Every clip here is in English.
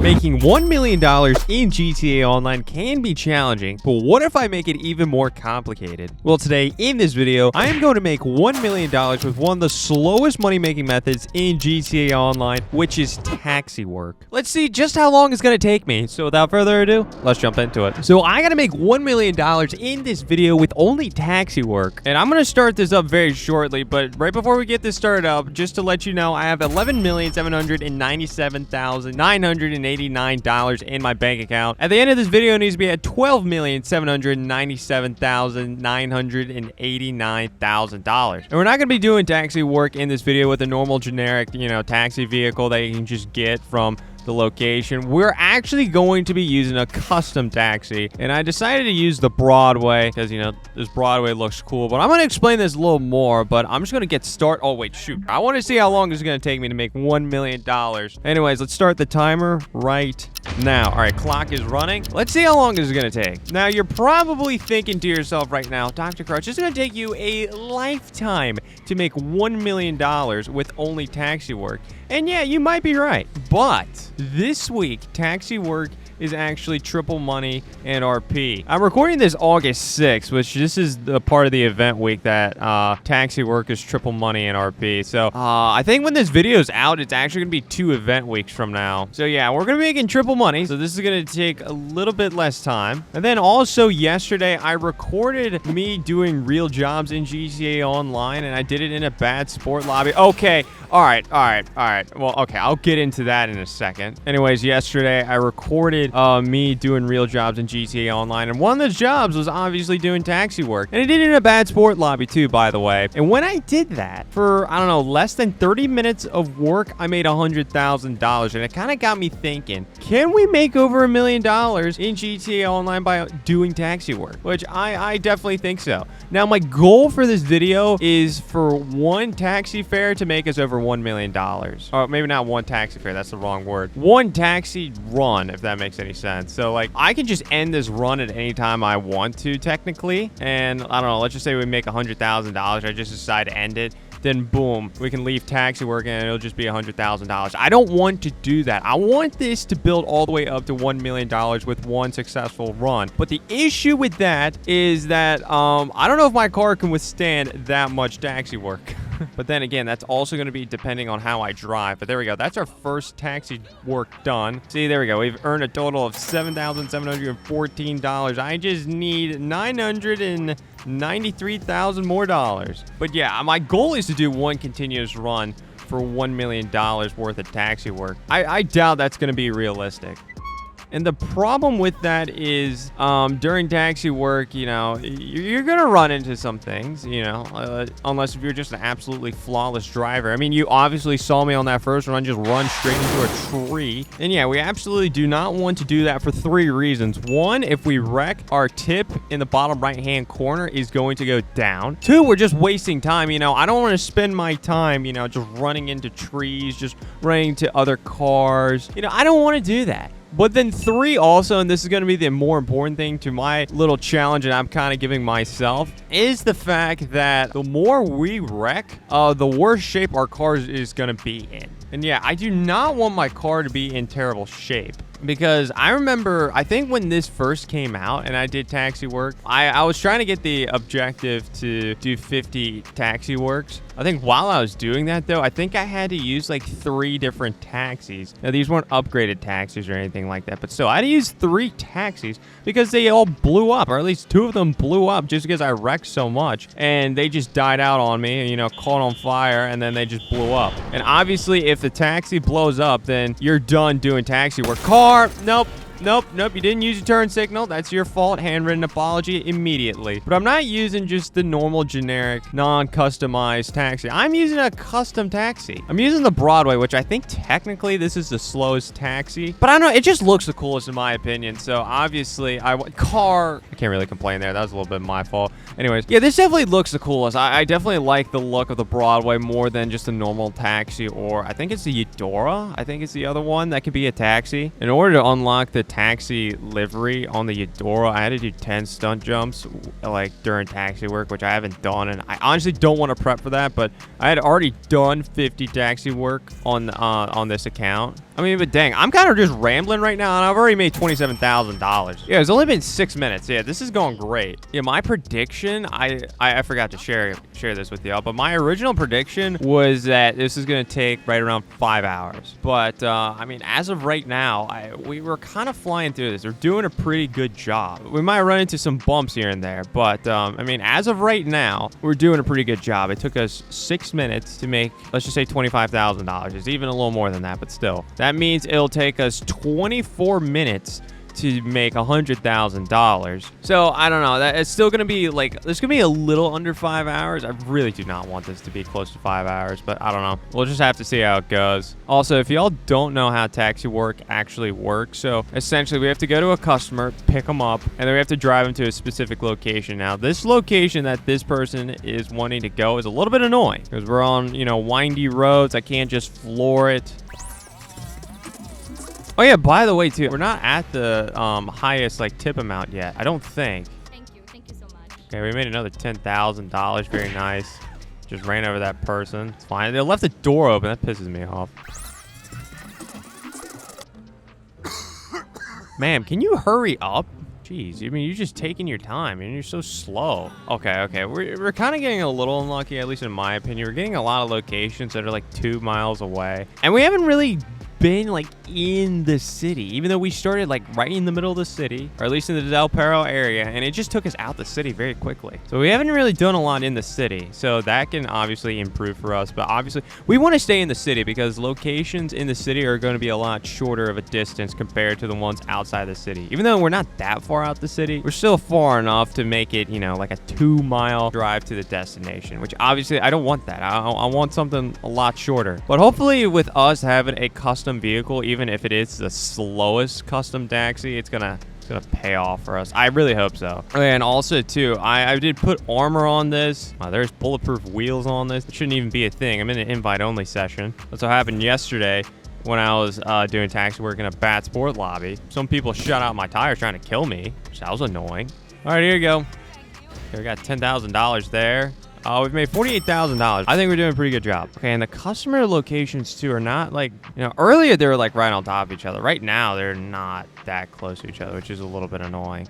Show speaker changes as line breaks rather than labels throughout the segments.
Making $1 million in GTA Online can be challenging, but what if I make it even more complicated? Well, today in this video, I am going to make $1 million with one of the slowest money-making methods in GTA Online, which is taxi work. Let's see just how long it's going to take me. So without further ado, let's jump into it. So I got to make $1 million in this video with only taxi work. And I'm going to start this up very shortly, but right before we get this started up, just to let you know, I have $11,797,989 in my bank account. At the end of this video, it needs to be at $12,797,989,000. And we're not going to be doing taxi work in this video with a normal generic, taxi vehicle that you can just get from the location. We're actually going to be using a custom taxi, and I decided to use the Broadway because this Broadway looks cool, but I'm going to explain this a little more. But I'm just going to get started. Oh wait, shoot, I want to see how long this is going to take me to make $1 million. Anyways, let's start the timer right now. All right, clock is running. Let's see how long this is going to take. Now you're probably thinking to yourself right now, Dr. Crush, it's going to take you a lifetime to make $1 million with only taxi work. And yeah, you might be right, but this week, taxi work is actually triple money and RP. I'm recording this August 6th, which this is the part of the event week that taxi work is triple money and RP. So I think when this video is out, it's actually going to be 2 event weeks from now. So yeah, we're going to be making triple money. So this is going to take a little bit less time. And then also yesterday, I recorded me doing real jobs in GTA Online, and I did it in a bad sport lobby. Okay. All right. Well, okay, I'll get into that in a second. Anyways, yesterday I recorded me doing real jobs in GTA Online, and one of those jobs was obviously doing taxi work. And I did it in a bad sport lobby too, by the way. And when I did that for, I don't know, less than 30 minutes of work, I made $100,000. And it kind of got me thinking, can we make over $1 million in GTA Online by doing taxi work? Which I definitely think so. Now, my goal for this video is for one taxi fare to make us over $1 million. Or maybe not one taxi fare, that's the wrong word. One taxi run, if that makes any sense. So like, I can just end this run at any time I want to, technically. And I don't know, let's just say we make $100,000. I just decide to end it. Then boom, we can leave taxi work and it'll just be $100,000. I don't want to do that. I want this to build all the way up to $1 million with one successful run. But the issue with that is that I don't know if my car can withstand that much taxi work. But then again, that's also going to be depending on how I drive. But there we go. That's our first taxi work done. See, there we go. We've earned a total of $7,714. I just need $993,000 more dollars. But yeah, my goal is to do one continuous run for $1 million worth of taxi work. I doubt that's going to be realistic. And the problem with that is during taxi work, you're going to run into some things, unless if you're just an absolutely flawless driver. I mean, you obviously saw me on that first run just run straight into a tree. And yeah, we absolutely do not want to do that for 3 reasons. 1, if we wreck, our tip in the bottom right-hand corner is going to go down. 2, we're just wasting time. I don't want to spend my time, just running into trees, just running into other cars. I don't want to do that. But then 3 also, and this is going to be the more important thing to my little challenge and I'm kind of giving myself, is the fact that the more we wreck, the worse shape our car is going to be in. And yeah, I do not want my car to be in terrible shape. Because I remember, I think when this first came out and I did taxi work, I was trying to get the objective to do 50 taxi works. I think while I was doing that, though, I think I had to use like 3 different taxis. Now, these weren't upgraded taxis or anything like that, but still, I had to use 3 taxis because they all blew up, or at least 2 of them blew up just because I wrecked so much. And they just died out on me, caught on fire, and then they just blew up. And obviously, if the taxi blows up, then you're done doing taxi work. Nope, you didn't use your turn signal. That's your fault. Handwritten apology immediately. But I'm not using just the normal generic non-customized taxi. I'm using a custom taxi. I'm using the Broadway, which I think technically this is the slowest taxi. But I don't know, it just looks the coolest in my opinion. So obviously, I can't really complain there. That was a little bit my fault. Anyways, yeah, this definitely looks the coolest. I definitely like the look of the Broadway more than just a normal taxi, or I think it's the Eudora. I think it's the other one that could be a taxi. In order to unlock the taxi livery on the Eudora, I had to do 10 stunt jumps like during taxi work, which I haven't done, and I honestly don't want to prep for that, but I had already done 50 taxi work on this account. I mean, but dang, I'm kind of just rambling right now, and I've already made $27,000. Yeah, it's only been 6 minutes. Yeah, this is going great. Yeah, my prediction, I forgot to share this with y'all, but my original prediction was that this is going to take right around 5 hours. But, I mean, as of right now, we were kind of flying through this. We're doing a pretty good job. We might run into some bumps here and there, but, I mean, as of right now, we're doing a pretty good job. It took us 6 minutes to make, let's just say $25,000. It's even a little more than that, but still. That means it'll take us 24 minutes to make $100,000. So I don't know, that it's still gonna be like, it's gonna be a little under 5 hours. I really do not want this to be close to 5 hours, but I don't know, we'll just have to see how it goes. Also, if y'all don't know how taxi work actually works, so essentially we have to go to a customer, pick them up, and then we have to drive them to a specific location. Now this location that this person is wanting to go is a little bit annoying because we're on, you know, windy roads. I can't just floor it. Oh yeah, by the way too, we're not at the highest like tip amount yet, I don't think.
Thank you so much.
Okay, we made another $10,000, very nice. Just ran over that person, it's fine. They left the door open, that pisses me off. Ma'am, can you hurry up? Jeez, I mean, you're just taking your time and you're so slow. Okay, we're kind of getting a little unlucky, at least in my opinion. We're getting a lot of locations that are like 2 miles away. And we haven't really been like in the city, even though we started like right in the middle of the city, or at least in the Del Perro area, and it just took us out the city very quickly. So we haven't really done a lot in the city, so that can obviously improve for us. But obviously we want to stay in the city because locations in the city are going to be a lot shorter of a distance compared to the ones outside the city. Even though we're not that far out the city, we're still far enough to make it, you know, like a 2-mile drive to the destination, which obviously I don't want that. I want something a lot shorter. But hopefully with us having a custom vehicle, even if it is the slowest custom taxi, it's gonna pay off for us. I really hope so. And also too, I did put armor on this. There's bulletproof wheels on this. It shouldn't even be a thing. I'm in an invite only session. That's what happened yesterday when I was doing taxi work in a Bat Sport lobby. Some people shut out my tires trying to kill me, which that was annoying. All right, here you go. Okay, we got $10,000 there. We've made $48,000. I think we're doing a pretty good job. Okay, and the customer locations too are not like, you know, earlier they were like right on top of each other. Right now they're not that close to each other, which is a little bit annoying.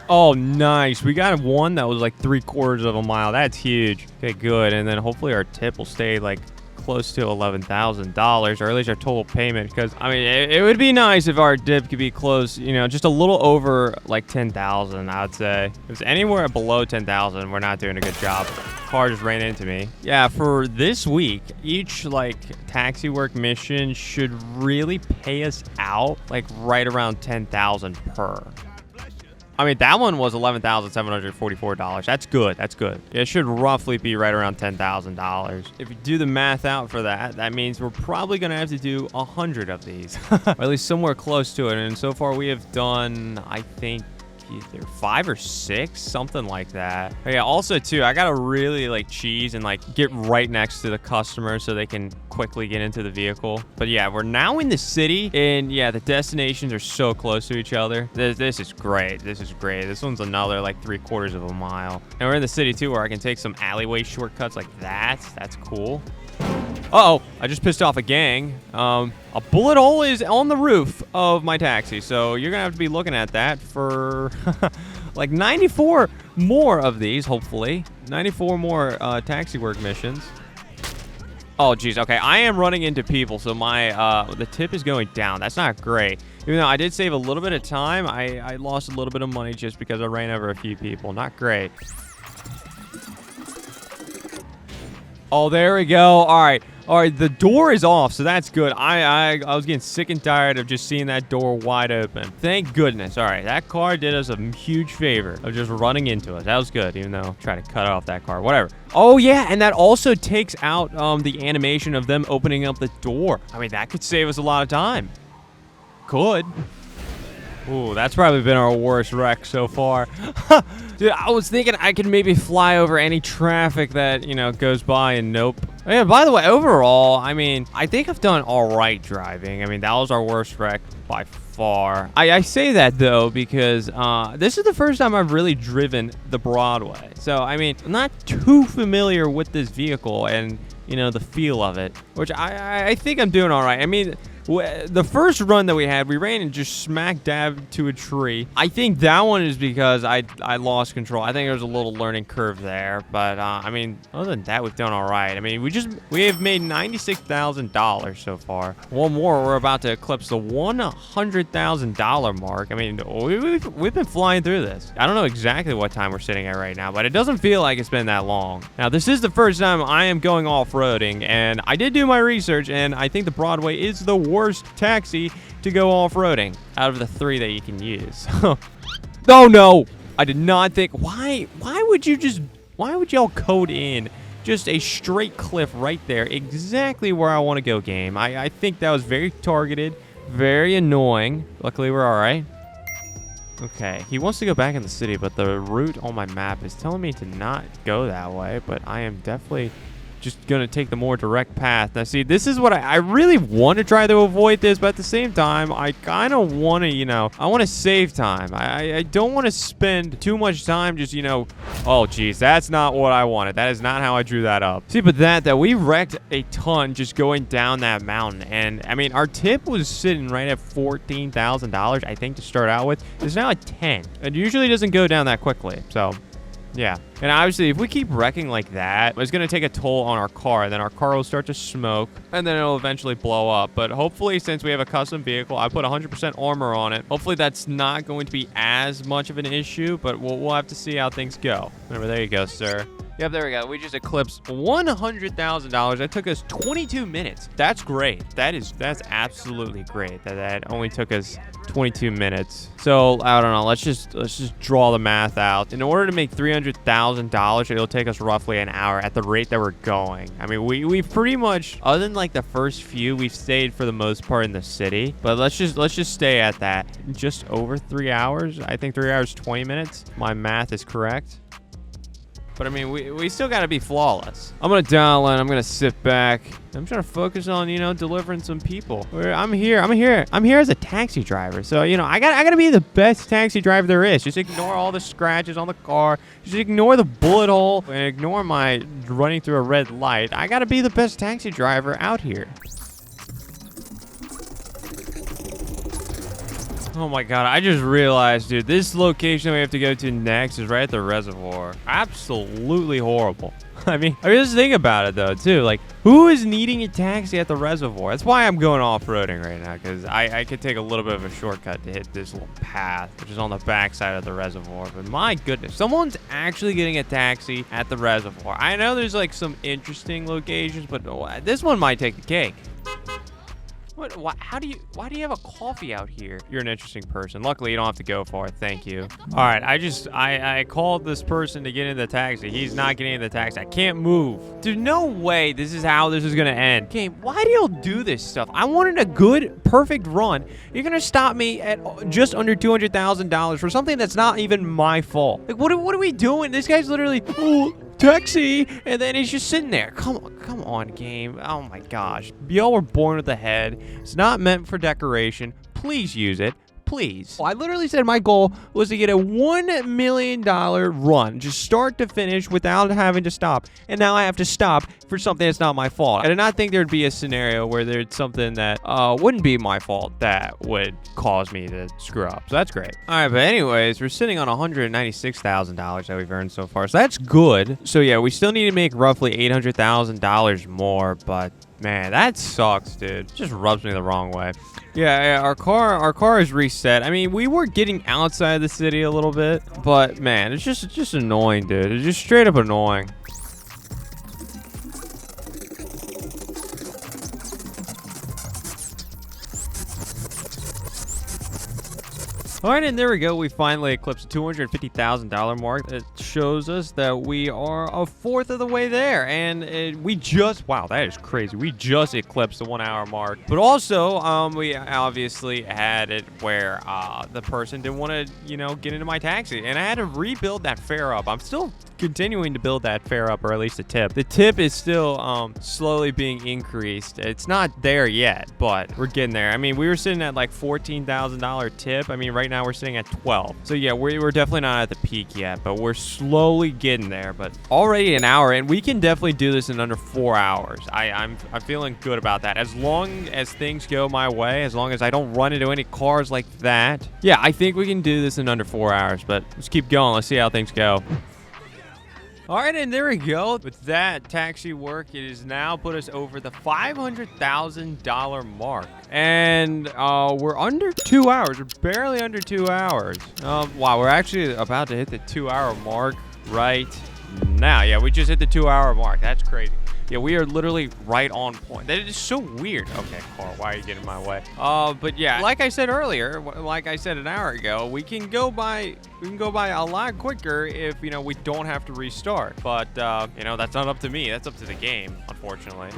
Oh, nice. We got one that was like 3/4 of a mile. That's huge. Okay, good. And then hopefully our tip will stay like close to $11,000, or at least our total payment, because I mean it would be nice if our dip could be close, you know, just a little over like 10,000. I would say if it's anywhere below 10,000, we're not doing a good job. Car just ran into me. Yeah, for this week, each like taxi work mission should really pay us out like right around 10,000 per. I mean, that one was $11,744. That's good. That's good. It should roughly be right around $10,000. If you do the math out for that, that means we're probably going to have to do 100 of these, or at least somewhere close to it. And so far we have done, I think, either 5 or 6, something like that. But yeah, also too, I gotta really like cheese and like get right next to the customer so they can quickly get into the vehicle. But yeah, we're now in the city, and yeah, the destinations are so close to each other. This is great. This is great. This one's another like 3/4 of a mile, and we're in the city too, where I can take some alleyway shortcuts like that. That's cool. Uh-oh, I just pissed off a gang. A bullet hole is on the roof of my taxi, so you're gonna have to be looking at that for like 94 more of these, hopefully. 94 more taxi work missions. Oh, geez, okay, I am running into people, so my the tip is going down. That's not great. Even though I did save a little bit of time, I lost a little bit of money just because I ran over a few people. Not great. Oh, there we go. All right, the door is off, so that's good. I was getting sick and tired of just seeing that door wide open. Thank goodness. All right, that car did us a huge favor of just running into us. That was good, even though I tried to cut off that car. Whatever. Oh, yeah, and that also takes out the animation of them opening up the door. I mean, that could save us a lot of time. Could. Ooh, that's probably been our worst wreck so far. Dude, I was thinking I could maybe fly over any traffic that, you know, goes by, and nope. Yeah, by the way, overall, I mean, I think I've done all right driving. I mean, that was our worst wreck by far. I say that, though, because this is the first time I've really driven the Broadway. So, I mean, I'm not too familiar with this vehicle and, you know, the feel of it, which I think I'm doing all right. I mean, the first run that we had, we ran and just smack dab to a tree. I think that one is because I lost control. I think there was a little learning curve there, but I mean, other than that, we've done all right. I mean, we have made $96,000 so far. One more, we're about to eclipse the $100,000 mark. I mean, we've been flying through this. I don't know exactly what time we're sitting at right now, but it doesn't feel like it's been that long. Now, this is the first time I am going off-roading, and I did do my research, and I think the Broadway is the worst taxi to go off-roading out of the 3 that you can use. Oh no, I did not think. Why would y'all code in just a straight cliff right there, exactly where I want to go, game? I think that was very targeted, very annoying. Luckily, we're all right. Okay, he wants to go back in the city, but the route on my map is telling me to not go that way, but I am definitely just gonna take the more direct path. Now, see, this is what I really want to try to avoid this, but at the same time, I kind of want to, you know, I want to save time. I don't want to spend too much time just, you know, oh, geez, that's not what I wanted. That is not how I drew that up. See, but that we wrecked a ton just going down that mountain, and I mean, our tip was sitting right at $14,000, I think, to start out with. It's now at 10. It usually doesn't go down that quickly, so yeah. And obviously, if we keep wrecking like that, it's going to take a toll on our car. Then our car will start to smoke, and then it'll eventually blow up. But hopefully, since we have a custom vehicle, I put 100% armor on it. Hopefully, that's not going to be as much of an issue, but we'll have to see how things go. Remember, there you go, sir. Yep, there we go. We just eclipsed $100,000. That took us 22 minutes. That's great. That's absolutely great. That only took us 22 minutes. So I don't know. Let's just draw the math out. In order to make $300,000, it'll take us roughly an hour at the rate that we're going. I mean, we've pretty much, other than like the first few, we've stayed for the most part in the city. But let's just stay at that. Just over 3 hours. I think 3 hours 20 minutes. My math is correct. But I mean, we still gotta be flawless. I'm gonna dial in. I'm gonna sit back. I'm trying to focus on, you know, delivering some people. I'm here as a taxi driver. So, you know, I gotta be the best taxi driver there is. Just ignore all the scratches on the car. Just ignore the bullet hole and ignore my running through a red light. I gotta be the best taxi driver out here. Oh my god, I just realized, dude, this location we have to go to next is right at the reservoir. Absolutely horrible. I mean, just think about it, though, too. Like, who is needing a taxi at the reservoir? That's why I'm going off-roading right now, because I could take a little bit of a shortcut to hit this little path, which is on the backside of the reservoir. But my goodness, someone's actually getting a taxi at the reservoir. I know there's, like, some interesting locations, but this one might take the cake. What? Why do you have a coffee out here? You're an interesting person. Luckily, you don't have to go far. Thank you. All right, I called this person to get in the taxi. He's not getting in the taxi. I can't move. There's no way this is how this is gonna end. Okay, why do y'all do this stuff? I wanted a good, perfect run. You're gonna stop me at just under $200,000 for something that's not even my fault. Like, what are we doing? This guy's literally, oh, taxi, and then he's just sitting there. Come on, game. Oh my gosh, y'all were born with a head. It's not meant for decoration. Please use it. Please. I literally said my goal was to get a $1 million run, just start to finish without having to stop. And now I have to stop for something that's not my fault. I did not think there'd be a scenario where there's something that wouldn't be my fault that would cause me to screw up. So that's great. All right, but anyways, we're sitting on $196,000 that we've earned so far. So that's good. So yeah, we still need to make roughly $800,000 more, but man, that sucks, dude. It just rubs me the wrong way. Yeah, our car is reset. I mean, we were getting outside the city a little bit, but man, it's just annoying, dude. It's just straight up annoying. All right, and there we go. We finally eclipsed the $250,000 mark. It shows us that we are a fourth of the way there. And we just, wow, that is crazy. We just eclipsed the 1 hour mark. But also, we obviously had it where the person didn't want to, you know, get into my taxi. And I had to rebuild that fare up. I'm still continuing to build that fare up, or at least the tip. The tip is still slowly being increased. It's not there yet, but we're getting there. I mean, we were sitting at like $14,000 tip. I mean, right now we're sitting at 12. So yeah, we're definitely not at the peak yet, but we're slowly getting there. But already an hour, and we can definitely do this in under 4 hours. I'm feeling good about that. As long as things go my way, as long as I don't run into any cars like that, yeah, I think we can do this in under 4 hours. But let's keep going. Let's see how things go. All right, and there we go. With that taxi work, it has now put us over the $500,000 mark. And we're under 2 hours. We're barely under 2 hours. Wow, we're actually about to hit the 2-hour mark right now. Yeah, we just hit the 2-hour mark. That's crazy. Yeah, we are literally right on point. That is so weird. Okay, car, why are you getting in my way? But yeah, like I said earlier, like I said an hour ago, we can go by a lot quicker if, you know, we don't have to restart. But, you know, that's not up to me. That's up to the game, unfortunately.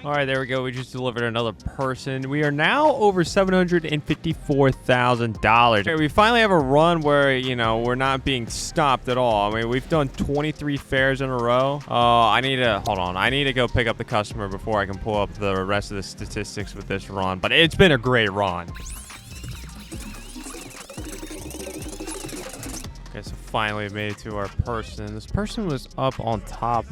All right, there we go. We just delivered another person. We are now over $754,000. Okay, we finally have a run where, you know, we're not being stopped at all. I mean, we've done 23 fares in a row. I need to go pick up the customer before I can pull up the rest of the statistics with this run. But it's been a great run. Okay, so finally we made it to our person. This person was up on top,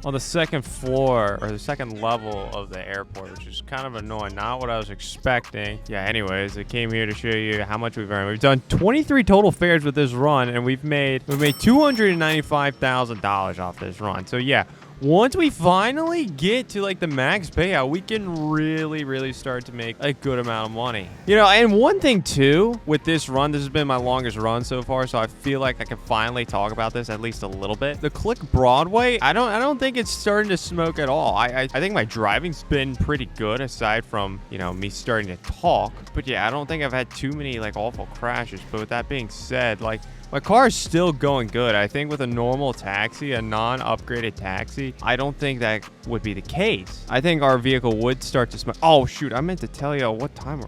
on the second floor, or the second level of the airport, which is kind of annoying. Not what I was expecting. Yeah, anyways, I came here to show you how much we've earned. We've done 23 total fares with this run, and we've made $295,000 off this run. So yeah, once we finally get to like the max payout, we can really start to make a good amount of money. You know, and one thing too with this run, this has been my longest run so far, so I feel like I can finally talk about this at least a little bit. The Click Broadway, I don't think it's starting to smoke at all. I think my driving's been pretty good aside from, you know, me starting to talk. But yeah, I don't think I've had too many like awful crashes. But with that being said, like, my car is still going good. I think with a normal taxi, a non-upgraded taxi, I don't think that would be the case. I think our vehicle would start to smoke. Oh shoot, I meant to tell you what time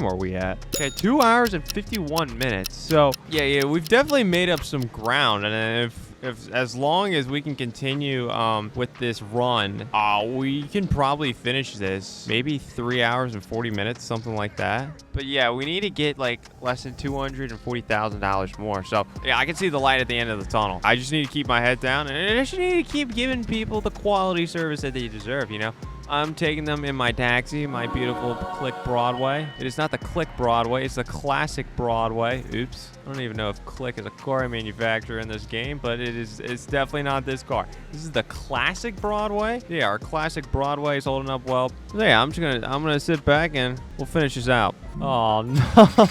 are we at? Okay, 2 hours and 51 minutes. So yeah, we've definitely made up some ground. And if as long as we can continue with this run, we can probably finish this maybe 3 hours and 40 minutes, something like that. But yeah, we need to get like less than $240,000 more. So yeah, I can see the light at the end of the tunnel. I just need to keep my head down, and I just need to keep giving people the quality service that they deserve, you know? I'm taking them in my taxi, my beautiful Click Broadway. It is not the Click Broadway, it's the classic Broadway. Oops. I don't even know if Click is a car manufacturer in this game, but it's definitely not this car. This is the classic Broadway. Yeah, our classic Broadway is holding up well. So yeah, I'm gonna sit back and we'll finish this out. Oh no.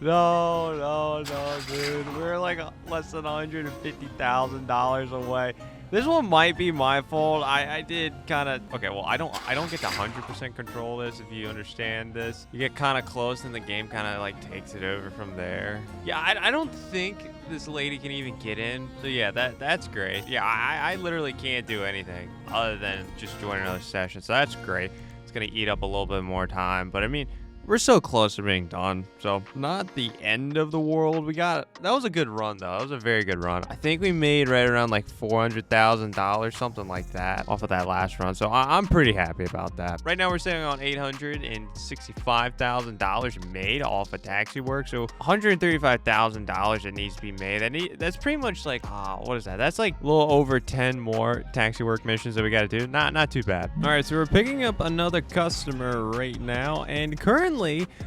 No, dude. We're like less than $150,000 away. This one might be my fault. I did kind of... Okay, well, I don't get to 100% control this, if you understand this. You get kind of close, and the game kind of, like, takes it over from there. Yeah, I don't think this lady can even get in. So, yeah, that's great. Yeah, I literally can't do anything other than just join another session. So, that's great. It's going to eat up a little bit more time. But, I mean... we're so close to being done, so not the end of the world. That was a good run, though. That was a very good run. I think we made right around like $400,000, something like that, off of that last run. So I'm pretty happy about that. Right now, we're sitting on $865,000 made off of taxi work. So $135,000 that needs to be made. That's pretty much like, what is that? That's like a little over 10 more taxi work missions that we got to do. Not too bad. All right, so we're picking up another customer right now, and currently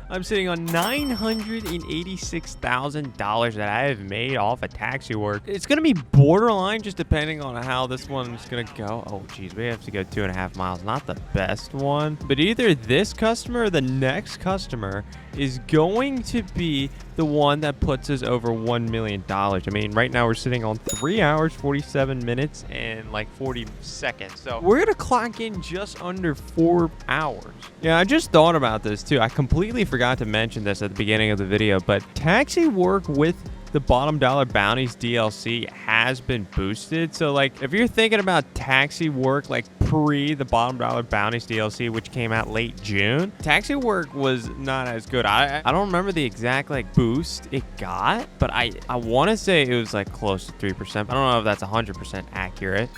I'm sitting on $986,000 that I have made off of taxi work. It's going to be borderline just depending on how this one's going to go. Oh, geez, we have to go 2.5 miles. Not the best one. But either this customer or the next customer is going to be the one that puts us over $1 million. I mean, right now we're sitting on 3 hours, 47 minutes, and like 40 seconds. So we're going to clock in just under 4 hours. Yeah, I just thought about this too. I completely forgot to mention this at the beginning of the video, but taxi work with the Bottom Dollar Bounties DLC has been boosted. So like if you're thinking about taxi work like pre the bottom dollar bounties DLC, which came out late June. Taxi work was not as good. I don't remember the exact like boost it got, but I want to say it was like close to 3%. I don't know if that's 100% accurate.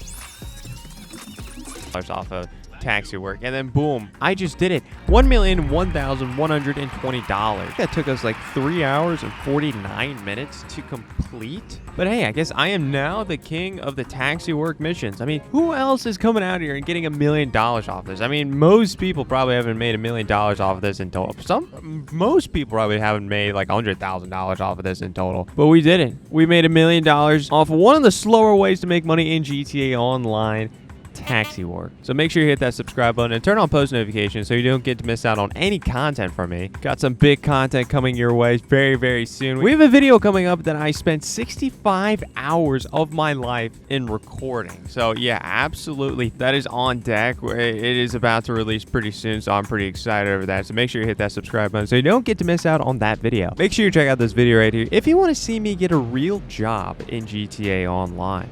Off of taxi work, and then boom, I just did it. $1,001,120. That took us like 3 hours and 49 minutes to complete. But hey, I guess I am now the king of the taxi work missions. I mean, who else is coming out here and getting $1 million off this? I mean, most people probably haven't made $1 million off of this in total. Most people probably haven't made like $100,000 off of this in total. But we did it. We made $1 million off of one of the slower ways to make money in GTA Online, taxi work. So make sure you hit that subscribe button and turn on post notifications so you don't get to miss out on any content from me. Got some big content coming your way very, very soon. We have a video coming up that I spent 65 hours of my life in recording. So yeah, absolutely. That is on deck. It is about to release pretty soon, so I'm pretty excited over that. So make sure you hit that subscribe button so you don't get to miss out on that video. Make sure you check out this video right here if you want to see me get a real job in GTA Online.